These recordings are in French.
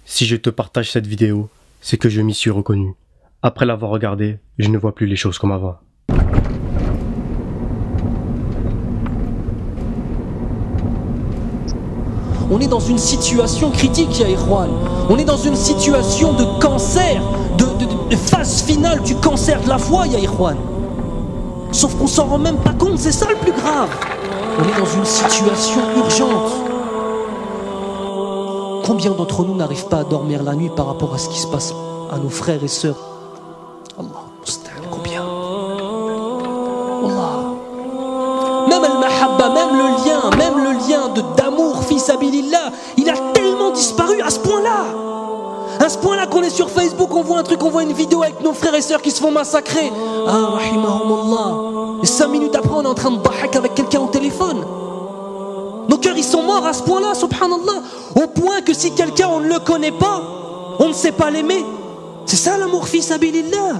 Si je te partage cette vidéo, c'est que je m'y suis reconnu. Après l'avoir regardée, je ne vois plus les choses comme avant. On est dans une situation critique, ya Ikhwan. On est dans une situation de cancer, de phase finale du cancer de la foi, ya Ikhwan. Sauf qu'on s'en rend même pas compte, c'est ça le plus grave. On est dans une situation urgente. Combien d'entre nous n'arrivent pas à dormir la nuit par rapport à ce qui se passe à nos frères et sœurs? Allah, combien? Allah. Même al-mahabba, même le lien d'amour, fils abilillah, il a tellement disparu à ce point-là. À ce point-là qu'on est sur Facebook, on voit un truc, on voit une vidéo avec nos frères et sœurs qui se font massacrer. Ah, rahimahumullah. Et 5 minutes après, on est en train de bahak avec quelqu'un au téléphone. Nos cœurs, ils sont morts à ce point-là, subhanallah. Au point que si quelqu'un, on ne le connaît pas, on ne sait pas l'aimer. C'est ça l'amour, fils abilillah.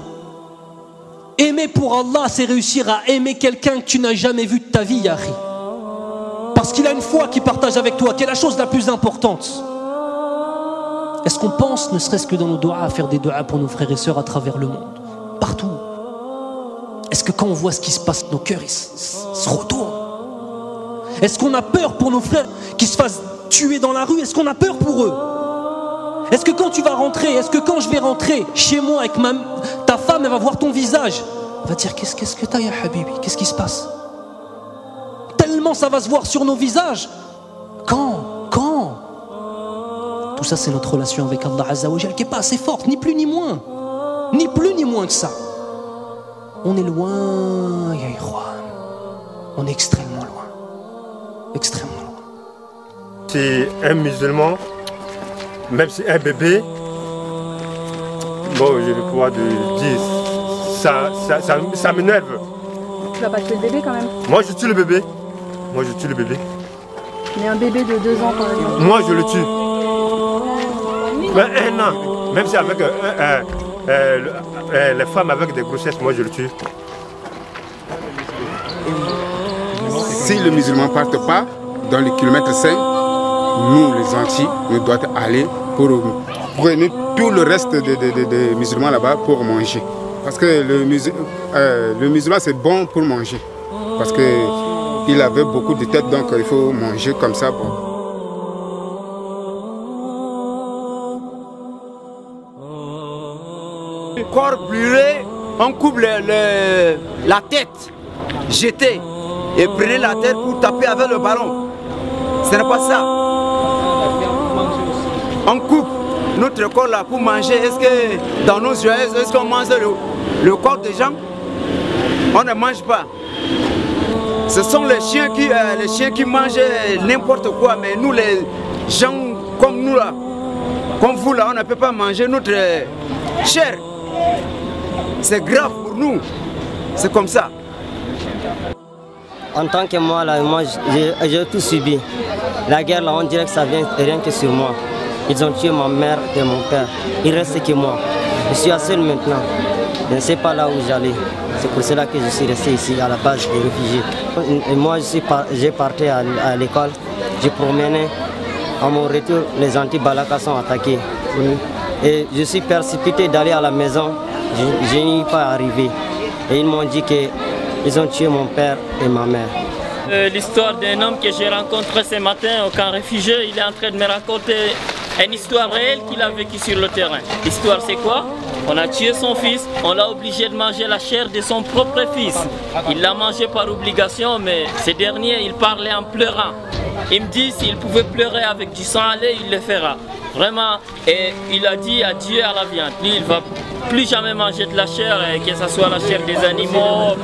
Aimer pour Allah, c'est réussir à aimer quelqu'un que tu n'as jamais vu de ta vie, Yahri. Parce qu'il a une foi qu'il partage avec toi, qui est la chose la plus importante. Est-ce qu'on pense, ne serait-ce que dans nos doigts, à faire des doigts pour nos frères et sœurs à travers le monde? Partout. Est-ce que quand on voit ce qui se passe, nos cœurs ils se retournent? Est-ce qu'on a peur pour nos frères qui se fassent tuer dans la rue? Est-ce qu'on a peur pour eux? Est-ce que quand tu vas rentrer, est-ce que quand je vais rentrer chez moi avec ta femme, elle va voir ton visage, elle va dire qu'est-ce que t'as, ya Habibi? Qu'est-ce qui se passe? Tellement ça va se voir sur nos visages. Quand tout ça, c'est notre relation avec Allah Azza wa Jal qui n'est pas assez forte, ni plus ni moins. Ni plus ni moins que ça. On est loin, ya Ikhwan. On est extrêmement loin. Extrêmement loin. C'est un musulman, même si un bébé, bon, j'ai le pouvoir de dire, ça m'énerve. Tu vas pas tuer le bébé quand même? Moi, je tue le bébé. Mais un bébé de 2 ans, par exemple. Moi, je le tue. Mais 1 an, même si avec les femmes avec des grossesses, moi, je le tue. Si le musulman ne part pas dans le kilomètre 5, nous les Antilles, nous devons aller pour prendre tout le reste des musulmans là-bas pour manger. Parce que le musulman c'est bon pour manger. Parce qu'il avait beaucoup de têtes, donc il faut manger comme ça. Bon. Le corps brûlé, on coupe la tête, jetée. Et prenez la tête pour taper avec le ballon. Ce n'est pas ça. On coupe notre corps là pour manger. Est-ce que dans nos yeux, est-ce qu'on mange le corps des gens? On ne mange pas. Ce sont les chiens qui mangent n'importe quoi. Mais nous, les gens comme nous là, comme vous là, on ne peut pas manger notre chair. C'est grave pour nous. C'est comme ça. En tant que moi, là, j'ai tout subi. La guerre, là, on dirait que ça vient rien que sur moi. Ils ont tué ma mère et mon père. Il ne reste que moi. Je suis seul maintenant. Je ne sais pas là où j'allais. C'est pour cela que je suis resté ici, à la base des réfugiés. Et moi, j'ai parti à l'école. J'ai promené. À mon retour, les anti-Balaka sont attaqués. Et je suis précipité d'aller à la maison. Je n'y suis pas arrivé. Et ils m'ont dit que ils ont tué mon père et ma mère. L'histoire d'un homme que j'ai rencontré ce matin au camp réfugié, il est en train de me raconter une histoire réelle qu'il a vécue sur le terrain. L'histoire c'est quoi? On a tué son fils, on l'a obligé de manger la chair de son propre fils. Il l'a mangé par obligation, mais ce dernier, il parlait en pleurant. Il me dit s'il pouvait pleurer avec du sang à lait, il le fera. Vraiment, et il a dit adieu à la viande. Lui, il ne va plus jamais manger de la chair, que ce soit la chair des animaux,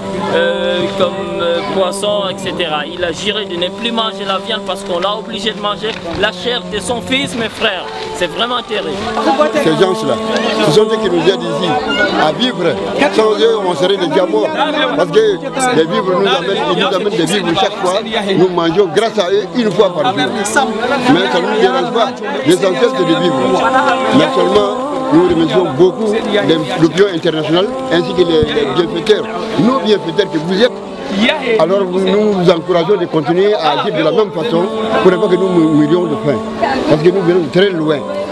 comme poissons, etc. Il a juré de ne plus manger la viande parce qu'on l'a obligé de manger la chair de son fils, mes frères. C'est vraiment terrible. Ces gens-là, ce sont eux qui nous aident ici à vivre. Sans eux, on serait déjà morts. Parce que les vivres ils nous amènent des vivres chaque fois. Nous mangeons grâce à eux une fois par jour. Mais ça ne nous dérange pas. L'essentiel, c'est de vivre. Mais seulement, nous remercions beaucoup l'opinion internationale ainsi que les bienfaiteurs. Nos bienfaiteurs que vous êtes, alors nous vous encourageons de continuer à agir de la même façon pour ne pas que nous mourions de faim. Parce que nous venons de très loin.